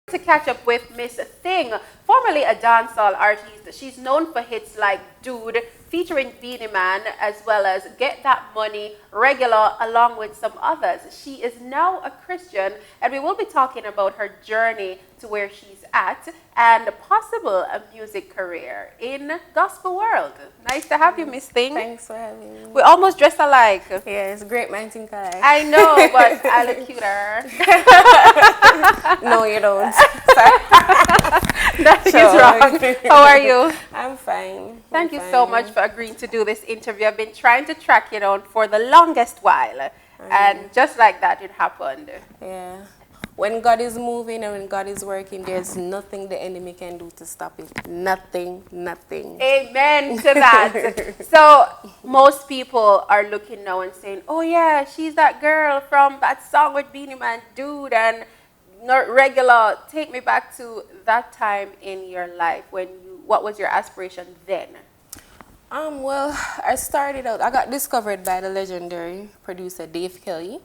To catch up with Miss Thing, formerly a dancehall artiste. She's known for hits like Dude, featuring Beanie Man, as well as Get That Money, Regular, along with some others. She is now a Christian, and we will be talking about her journey to where she's at and possible a music career in gospel world. Nice to have you, Miss Thing. Thanks for having me. We almost dress alike. Yeah, it's great man think alike. I know, but I look cuter. No, you don't. That is wrong. How are you? I'm fine. Thank you so much for agreeing to do this interview. I've been trying to track you down for the longest while. And just like that, it happened. Yeah. When God is moving and when God is working, there's nothing the enemy can do to stop it. Nothing, nothing. Amen to that. So most people are looking now and saying, oh yeah, she's that girl from that song with Beanie Man, Dude, and not Regular. Take me back to that time in your life when what was your aspiration then? Well, I got discovered by the legendary producer Dave Kelly.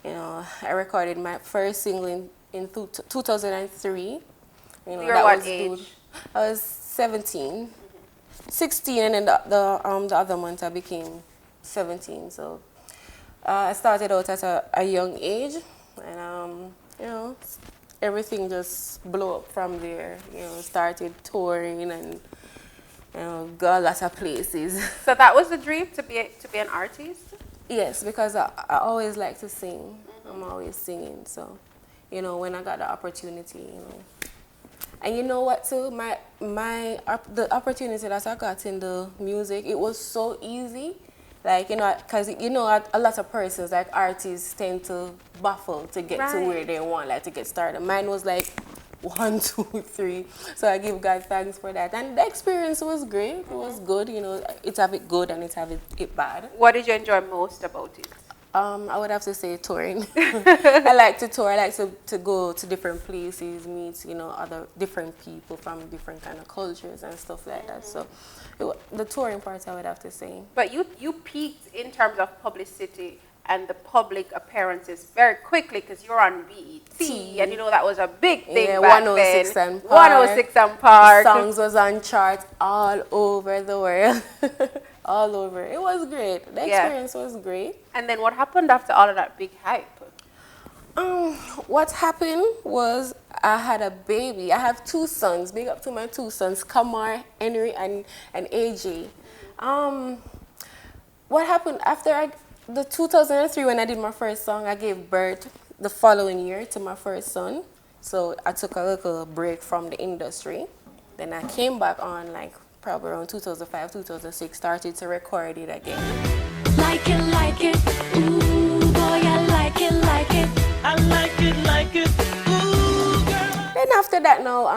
You know, I recorded my first single in 2003. You know, You're what age? Dude. I was 17. 16, and then the other month I became 17. So I started out at a young age, and you know, everything just blew up from there. You know, started touring and got a lot of places. So that was the dream, to be an artist? Yes, because I always like to sing. I'm always singing, so you know, when I got the opportunity, you know. And you know what too, the opportunity that I got in the music, it was so easy. Like, you know, because, you know, a lot of persons, like artists, tend to baffle to get to where they want, like to get started. Mine was like 1, 2, 3. So I give God thanks for that. And the experience was great. It was good, you know. It's have it good and it's have it bad. What did you enjoy most about it? I would have to say touring. I like to tour. I like to go to different places, meet, you know, other different people from different kind of cultures and stuff like that. So the touring part, I would have to say. But you peaked in terms of publicity and the public appearances very quickly because you're on BET, and you know that was a big thing back 106 then. and Park. 106 and Park. Songs was on charts all over the world. All over. It was great. The experience was great. And then what happened after all of that big hype? What happened was I had a baby. I have 2 sons. Big up to my 2 sons, Kamar, Henry, and AJ. What happened after the 2003 when I did my first song, I gave birth the following year to my first son. So I took a little break from the industry. Then I came back on like probably around 2005, 2006, started to record it again. Like it, ooh, boy, I like it, I like it, ooh, girl. Then after that now,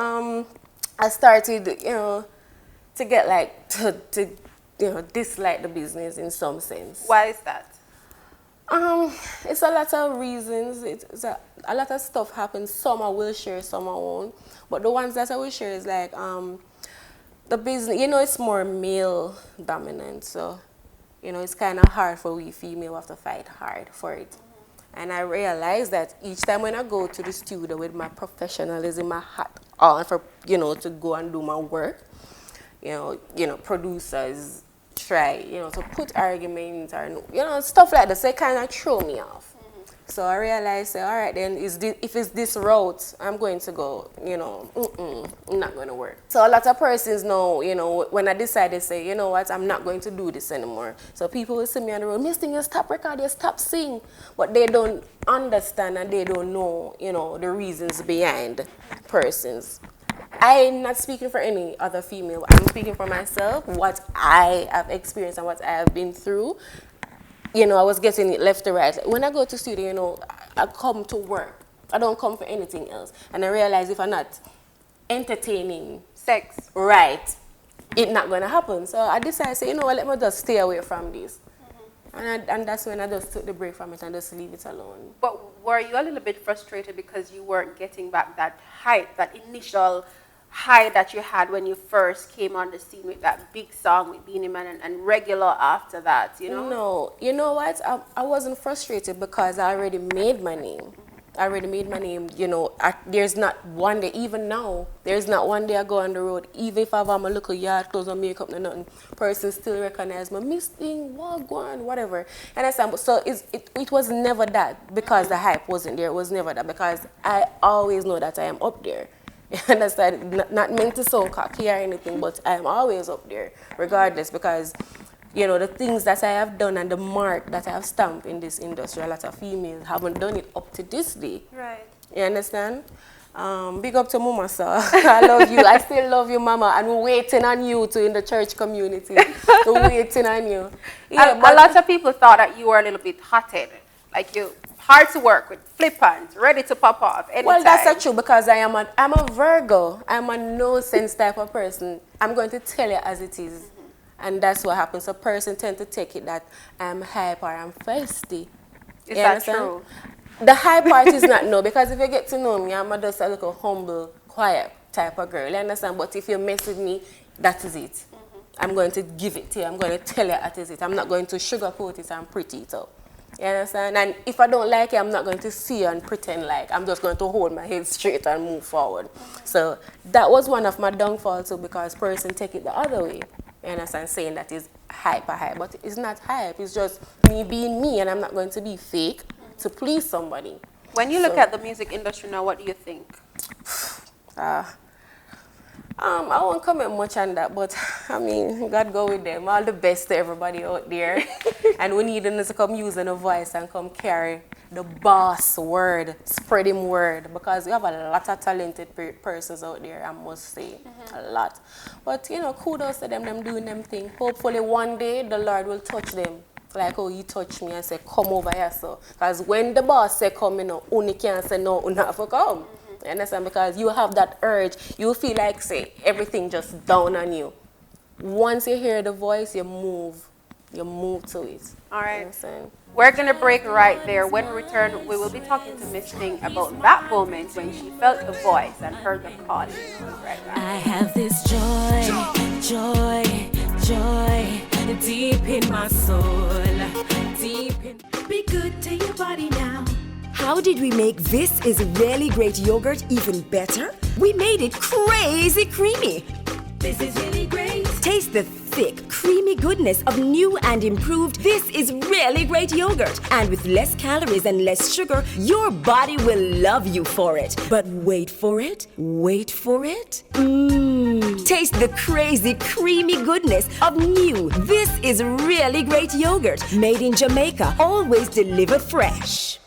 I started, you know, to get like, to you know, dislike the business in some sense. Why is that? It's a lot of reasons. It's a lot of stuff happens. Some I will share, some I won't. But the ones that I will share is like, the business, you know, it's more male dominant, so, you know, it's kind of hard for we female. We have to fight hard for it. And I realized that each time when I go to the studio with my professionalism, my hat on for, you know, to go and do my work, you know, producers try, you know, to put arguments or, you know, stuff like that. So it kind of throw me off. So I realized, all right, then if it's this route, I'm going to go, you know, not going to work. So a lot of persons know, you know, when I decided to say, you know what, I'm not going to do this anymore. So people will see me on the road, Miss Thing, you stop recording, you stop sing. But they don't understand and they don't know, you know, the reasons behind persons. I'm not speaking for any other female. I'm speaking for myself, what I have experienced and what I have been through. You know, I was getting it left to right. When I go to studio, you know, I come to work. I don't come for anything else. And I realize if I'm not entertaining Sex. right, it's not going to happen. So I decided, say, you know what, let me just stay away from this. And that's when I just took the break from it and just leave it alone. But were you a little bit frustrated because you weren't getting back that hype, that initial high that you had when you first came on the scene with that big song with Beanie Man and Regular after that, you know? No, you know what? I wasn't frustrated because I already made my name. I already made my name. You know, there's not one day, even now, there's not one day I go on the road, even if I have my little yard clothes or makeup and nothing, person still recognize me, Miss Thing, Wagwan, whatever. And I said, so it was never that because the hype wasn't there. It was never that because I always know that I am up there. You understand? Not meant to sound cocky or anything, but I am always up there, regardless, because you know, the things that I have done and the mark that I have stamped in this industry, a lot of females haven't done it up to this day. Right. You understand? Big up to Mama, sir. I love you. I still love you, Mama. And we're waiting on you too in the church community. We're waiting on you. Yeah, a lot of people thought that you were a little bit hot-headed. Like you, hard to work with, flippant, ready to pop off anytime. Well, that's not true because I'm a Virgo. I'm a no-sense type of person. I'm going to tell you as it is. And that's what happens. A person tend to take it that I'm hype or I'm feisty. Is that true? The hype part is not no, because if you get to know me, I'm just a little humble, quiet type of girl. You understand? But if you mess with me, that is it. I'm going to give it to you. I'm going to tell you that is it. I'm not going to sugarcoat it and pretty it up. You understand? And if I don't like it, I'm not going to see you and pretend like. I'm just going to hold my head straight and move forward. So that was one of my downfalls too, because person take it the other way. You understand? Saying that is hype, but it's not hype. It's just me being me, and I'm not going to be fake to please somebody. When you look at the music industry now, what do you think? I won't comment much on that, but I mean, God go with them. All the best to everybody out there. And we need them to come using a voice and come carry the boss word, spread him word, because we have a lot of talented persons out there, I must say, a lot. But you know, kudos to them doing them thing. Hopefully one day the Lord will touch them, like how he touched me and say, come over here, so. Because when the boss say come, you know, only can't say no, not for come. You understand? Because you have that urge, you feel like, say, everything just down on you. Once you hear the voice, you move to it. All right. You understand? We're going to break right there. When we return, we will be talking to Miss Thing about that moment when she felt the voice and heard the calling. Right back. I have this joy deep in my soul. Be good to your body now. How did we make This Is Really Great Yogurt even better? We made it crazy creamy. This is really great. Taste the thick, creamy goodness of new and improved This Is Really Great Yogurt. And with less calories and less sugar, your body will love you for it. But wait for it. Taste the crazy, creamy goodness of new This Is Really Great Yogurt. Made in Jamaica, always delivered fresh.